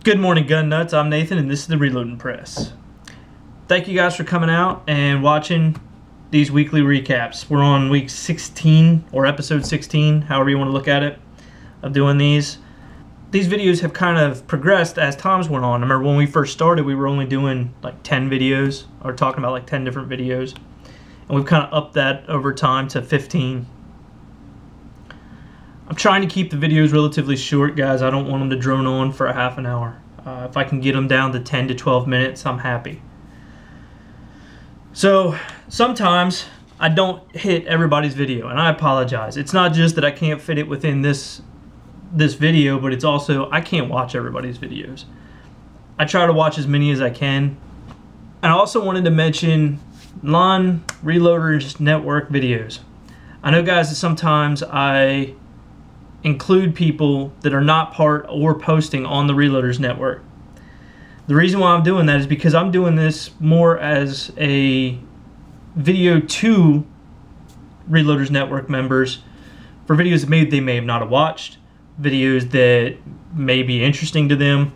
Good morning, gun nuts. I'm Nathan, and this is the Reloading Press. Thank you guys for coming out and watching these weekly recaps. We're on week 16 or episode 16, however you want to look at it, of doing these. These videos have kind of progressed as times went on. I remember when we first started, we were only doing like 10 videos, or talking about like 10 different videos, and we've kind of upped that over time to 15. I'm trying to keep the videos relatively short, guys. I don't want them to drone on for a half an hour. If I can get them down to 10 to 12 minutes, I'm happy. So sometimes I don't hit everybody's video, and I apologize. It's not just that I can't fit it within this video, but it's also I can't watch everybody's videos. I try to watch as many as I can. And I also wanted to mention non-Reloaders Network videos. I know, guys, that sometimes I include people that are not part or posting on the Reloaders Network. The reason why I'm doing that is because I'm doing this more as a video to Reloaders Network members for videos that they may have not watched, videos that may be interesting to them.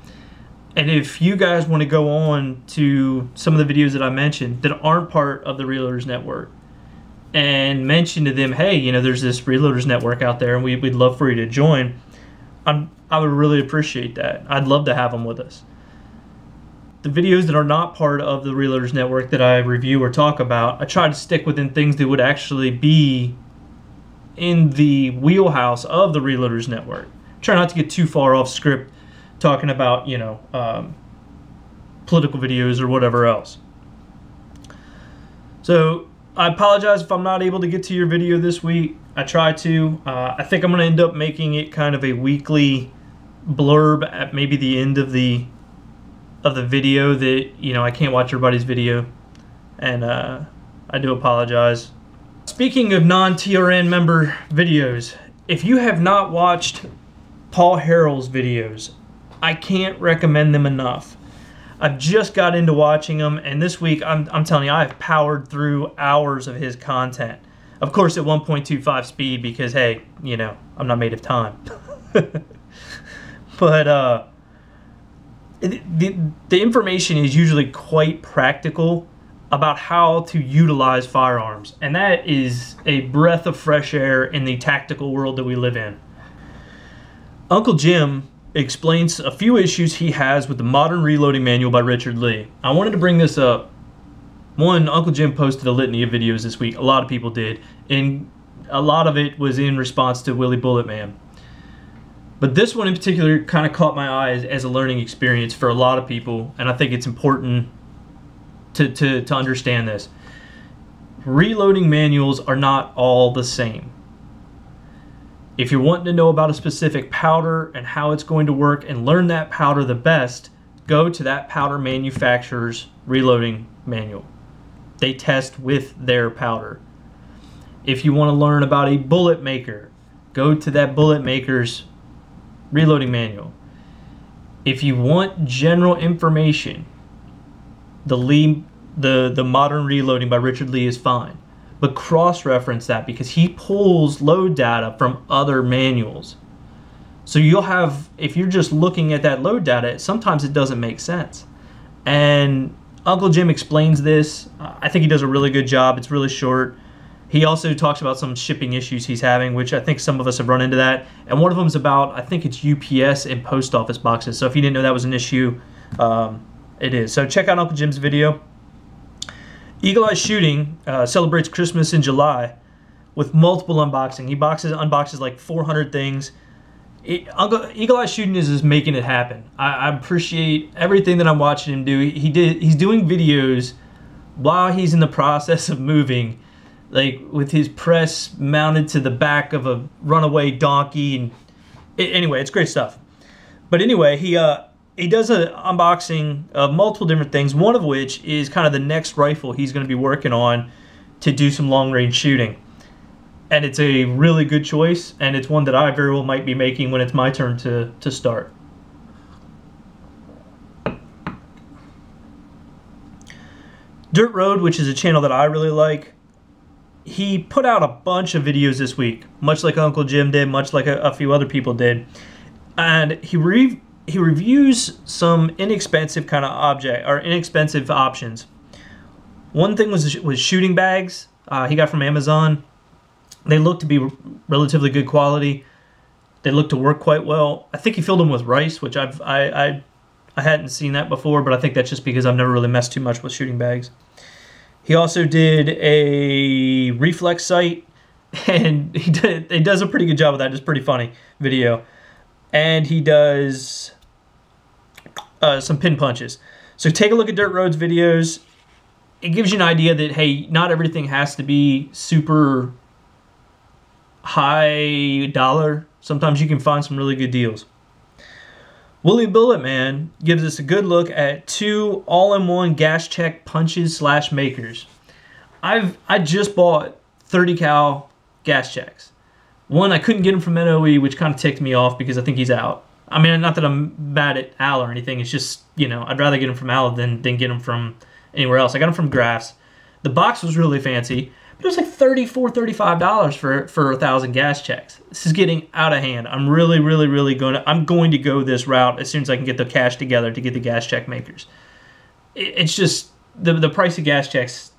And if you guys want to go on to some of the videos that I mentioned that aren't part of the Reloaders Network and mention to them, hey, you know, there's this Reloaders Network out there and we'd love for you to join, I would really appreciate that. I'd love to have them with us. The videos that are not part of the Reloaders Network that I review or talk about, I try to stick within things that would actually be in the wheelhouse of the Reloaders Network. Try not to get too far off script talking about, you know, political videos or whatever else. So I apologize if I'm not able to get to your video this week. I try to. I think I'm going to end up making it kind of a weekly blurb at maybe the end of the video that, you know, I can't watch everybody's video, and I do apologize. Speaking of non-TRN member videos, if you have not watched Paul Harrell's videos, I can't recommend them enough. I've just got into watching them, and this week I'm telling you, I've powered through hours of his content. Of course at 1.25 speed because, hey, you know, I'm not made of time. But the information is usually quite practical about how to utilize firearms, and that is a breath of fresh air in the tactical world that we live in. Uncle Jim explains a few issues he has with the Modern Reloading Manual by Richard Lee. I wanted to bring this up. One, Uncle Jim posted a litany of videos this week. A lot of people did, and a lot of it was in response to Willie Bullet Man. But this one in particular kind of caught my eye as a learning experience for a lot of people, and I think it's important to understand this. Reloading manuals are not all the same. If you're wanting to know about a specific powder and how it's going to work and learn that powder the best, go to that powder manufacturer's reloading manual. They test with their powder. If you want to learn about a bullet maker, go to that bullet maker's reloading manual. If you want general information, the Modern Reloading by Richard Lee is fine. But cross-reference that because he pulls load data from other manuals. So you'll have, if you're just looking at that load data, sometimes it doesn't make sense. And Uncle Jim explains this. I think he does a really good job. It's really short. He also talks about some shipping issues he's having, which I think some of us have run into that. And one of them is about, I think it's UPS and post office boxes. So if you didn't know that was an issue, it is. So check out Uncle Jim's video. Eagle Eye Shooting celebrates Christmas in July with multiple unboxing. He unboxes like 400 things. Eagle Eye Shooting is just making it happen. I appreciate everything that I'm watching him do. He's doing videos while he's in the process of moving, like with his press mounted to the back of a runaway donkey. And anyway, it's great stuff. But anyway, he does an unboxing of multiple different things, one of which is kind of the next rifle he's going to be working on to do some long-range shooting. And it's a really good choice, and it's one that I very well might be making when it's my turn to start. Dirt Road, which is a channel that I really like, he put out a bunch of videos this week, much like Uncle Jim did, much like a few other people did. And he reviews some inexpensive kind of inexpensive options. One thing was shooting bags he got from Amazon. They look to be relatively good quality. They look to work quite well. I think he filled them with rice, which I hadn't seen that before, but I think that's just because I've never really messed too much with shooting bags. He also did a reflex sight, and he does a pretty good job of that. It's pretty funny video. And he does some pin punches. So take a look at Dirt Road's videos. It gives you an idea that, hey, not everything has to be super high dollar. Sometimes you can find some really good deals. Willie Bullet Man gives us a good look at 2 all-in-one gas check punches / makers. I just bought 30 cal gas checks. One, I couldn't get them from NOE, which kind of ticked me off because I think he's out. I mean, not that I'm mad at Al or anything. It's just, you know, I'd rather get them from Al than get them from anywhere else. I got them from Grafs. The box was really fancy, but it was like $34, $35 for 1,000 gas checks. This is getting out of hand. I'm really going to go this route as soon as I can get the cash together to get the gas check makers. It's just the price of gas checks,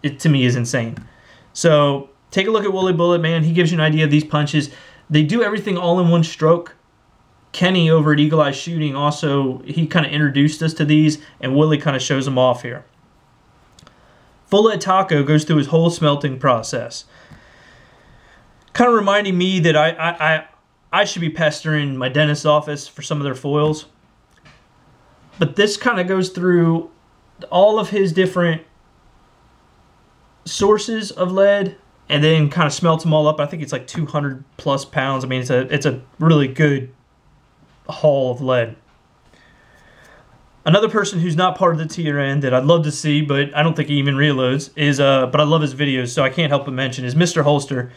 to me, is insane. So take a look at Willie Bullet Man. He gives you an idea of these punches. They do everything all in one stroke. Kenny over at Eagle Eye Shooting also, he kind of introduced us to these, and Willie kind of shows them off here. Full Lead Taco goes through his whole smelting process, kind of reminding me that I should be pestering my dentist's office for some of their foils. But this kind of goes through all of his different sources of lead and then kind of smelts them all up. I think it's like 200 plus pounds. I mean, it's a really good haul of lead. Another person who's not part of the tier end that I'd love to see, but I don't think he even reloads, is but I love his videos, so I can't help but mention, is Mr. Holster.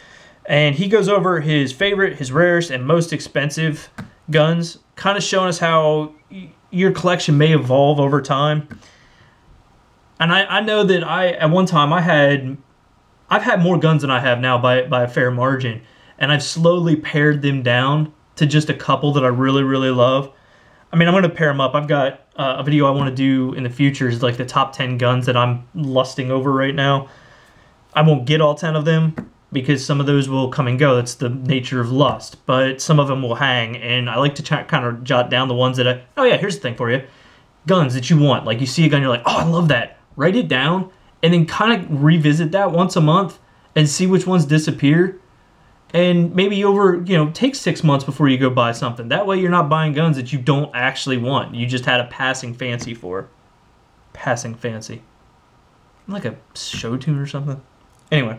And he goes over his favorite, his rarest, and most expensive guns, kind of showing us how your collection may evolve over time. And I know that at one time I've had more guns than I have now by a fair margin, and I've slowly pared them down to just a couple that I really love. I mean, I'm going to pair them up. I've got a video I want to do in the future is like the top 10 guns that I'm lusting over right now. I won't get all 10 of them because some of those will come and go. That's the nature of lust. But some of them will hang, and I like to kind of jot down the ones that oh yeah, here's the thing for you. Guns that you want. Like you see a gun, you're like, oh, I love that. Write it down, and then kind of revisit that once a month and see which ones disappear. And maybe take 6 months before you go buy something. That way you're not buying guns that you don't actually want. You just had a passing fancy for. Passing fancy. Like a show tune or something. Anyway.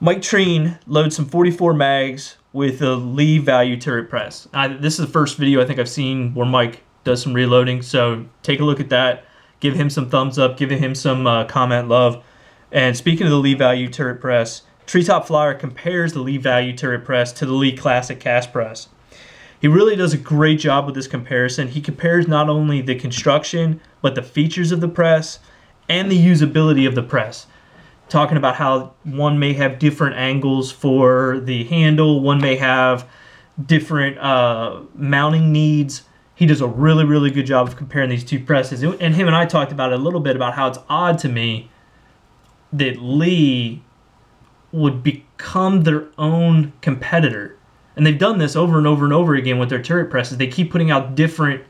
Mike Treen loads some 44 mags with a Lee Value turret press. This is the first video I think I've seen where Mike does some reloading. So take a look at that. Give him some thumbs up. Give him some comment love. And speaking of the Lee Value turret press, Treetop Flyer compares the Lee Value turret press to the Lee Classic cast press. He really does a great job with this comparison. He compares not only the construction, but the features of the press and the usability of the press. Talking about how one may have different angles for the handle, one may have different mounting needs. He does a really good job of comparing these two presses. And him and I talked about it a little bit about how it's odd to me that Lee would become their own competitor. And they've done this over and over again with their turret presses. They keep putting out different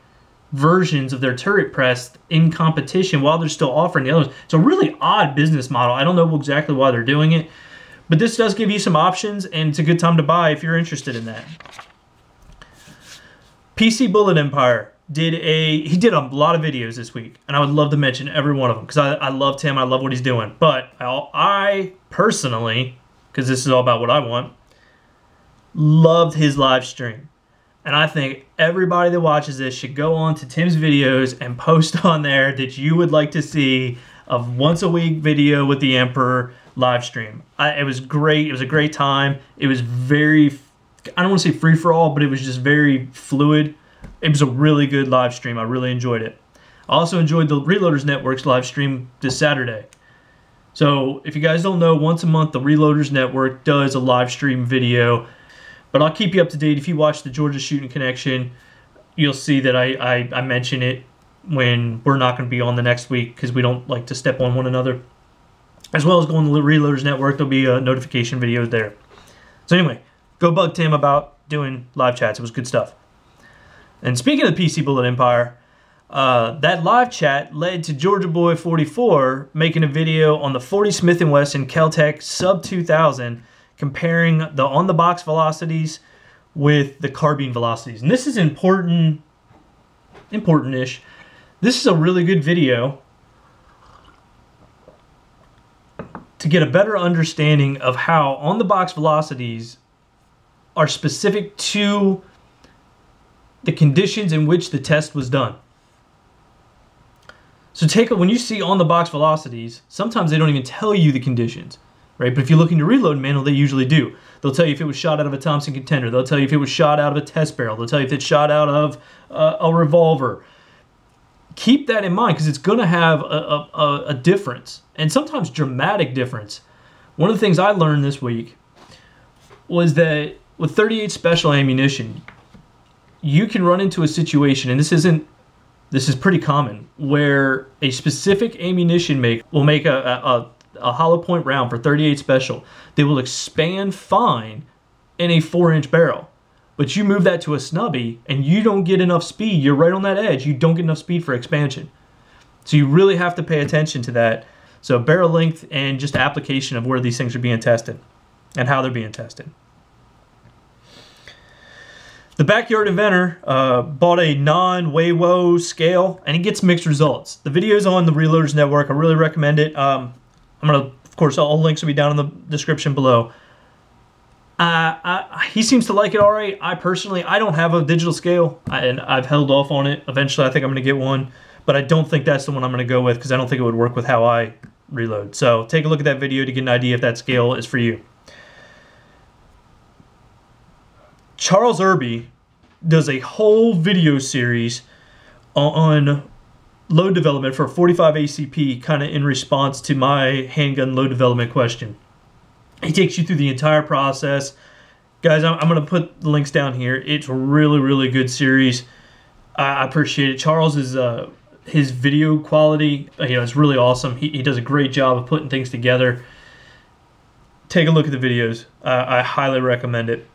versions of their turret press in competition while they're still offering the others. It's a really odd business model. I don't know exactly why they're doing it, but this does give you some options, and it's a good time to buy if you're interested in that. PC Bullet Empire did a lot of videos this week, and I would love to mention every one of them because I loved him. I love what he's doing. But I personally, because this is all about what I want, loved his live stream. And I think everybody that watches this should go on to Tim's videos and post on there that you would like to see a once a week video with the Emperor live stream. It was great. It was a great time. It was very, I don't want to say free for all, but it was just very fluid. It was a really good live stream. I really enjoyed it. I also enjoyed the Reloaders Network's live stream this Saturday. So if you guys don't know, once a month the Reloaders Network does a live stream video, but I'll keep you up to date. If you watch the Georgia Shooting Connection, you'll see that I mention it when we're not going to be on the next week because we don't like to step on one another. As well as going to the Reloaders Network, there'll be notification videos there. So anyway, go bug Tim about doing live chats. It was good stuff. And speaking of the PC Bullet Empire, that live chat led to Georgia Boy 44 making a video on the 40 Smith & Wesson Kel-Tec Sub 2000 comparing the on-the-box velocities with the carbine velocities. And this is important-ish. This is a really good video to get a better understanding of how on-the-box velocities are specific to the conditions in which the test was done. So when you see on-the-box velocities, sometimes they don't even tell you the conditions, right? But if you look in your reload manual, they usually do. They'll tell you if it was shot out of a Thompson Contender. They'll tell you if it was shot out of a test barrel. They'll tell you if it's shot out of a revolver. Keep that in mind because it's going to have a difference, and sometimes dramatic difference. One of the things I learned this week was that with 38 special ammunition, you can run into a situation, and this is pretty common, where a specific ammunition maker will make a hollow point round for 38 special. They will expand fine in a 4-inch barrel. But you move that to a snubby and you don't get enough speed. You're right on that edge. You don't get enough speed for expansion. So you really have to pay attention to that. So barrel length and just application of where these things are being tested and how they're being tested. The Backyard Inventor bought a non-Weiwo scale and he gets mixed results. The video's on the Reloaders Network. I really recommend it. Of course, all links will be down in the description below. He seems to like it all right. I don't have a digital scale, and I've held off on it. Eventually, I think I'm going to get one, but I don't think that's the one I'm going to go with because I don't think it would work with how I reload. So take a look at that video to get an idea if that scale is for you. Charles Irby does a whole video series on load development for 45 ACP, kind of in response to my handgun load development question. He takes you through the entire process. Guys, I'm going to put the links down here. It's a really, really good series. I appreciate it. Charles is his video quality, it's really awesome. He does a great job of putting things together. Take a look at the videos. I highly recommend it.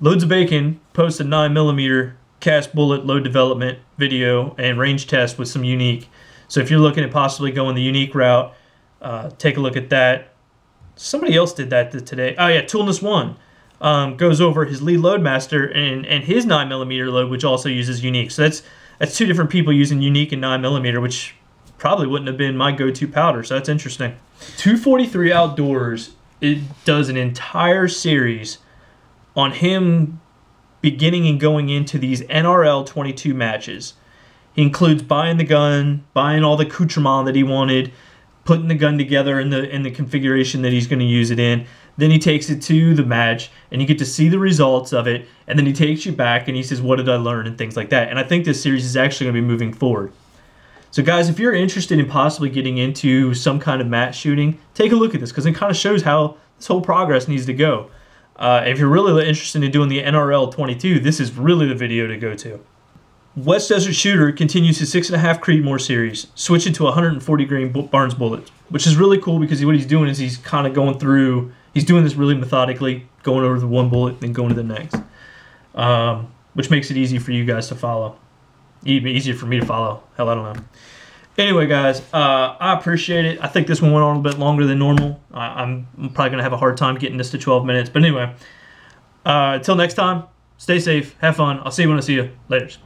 Loads of Bacon posts a 9mm cast bullet load development video and range test with some unique. So if you're looking at possibly going the unique route, take a look at that. Somebody else did that today. Oh yeah, Toolness One goes over his Lee Loadmaster and his 9mm load, which also uses unique. So that's two different people using unique and 9mm, which probably wouldn't have been my go-to powder. So that's interesting. 243 Outdoors, it does an entire series on him beginning and going into these NRL 22 matches. He includes buying the gun, buying all the accoutrement that he wanted, putting the gun together in the configuration that he's going to use it in. Then he takes it to the match, and you get to see the results of it, and then he takes you back, and he says, what did I learn, and things like that. And I think this series is actually going to be moving forward. So guys, if you're interested in possibly getting into some kind of match shooting, take a look at this, because it kind of shows how this whole progress needs to go. If you're really interested in doing the NRL 22, this is really the video to go to. West Desert Shooter continues his 6.5 Creedmoor series, switching to 140 grain Barnes bullets, which is really cool because what he's doing is he's kind of going through, he's doing this really methodically, going over the one bullet, then going to the next, which makes it easy for you guys to follow. Even easier for me to follow. Hell, I don't know. Anyway, guys, I appreciate it. I think this one went on a bit longer than normal. I'm probably going to have a hard time getting this to 12 minutes. But anyway, until next time, stay safe, have fun. I'll see you when I see you. Laters.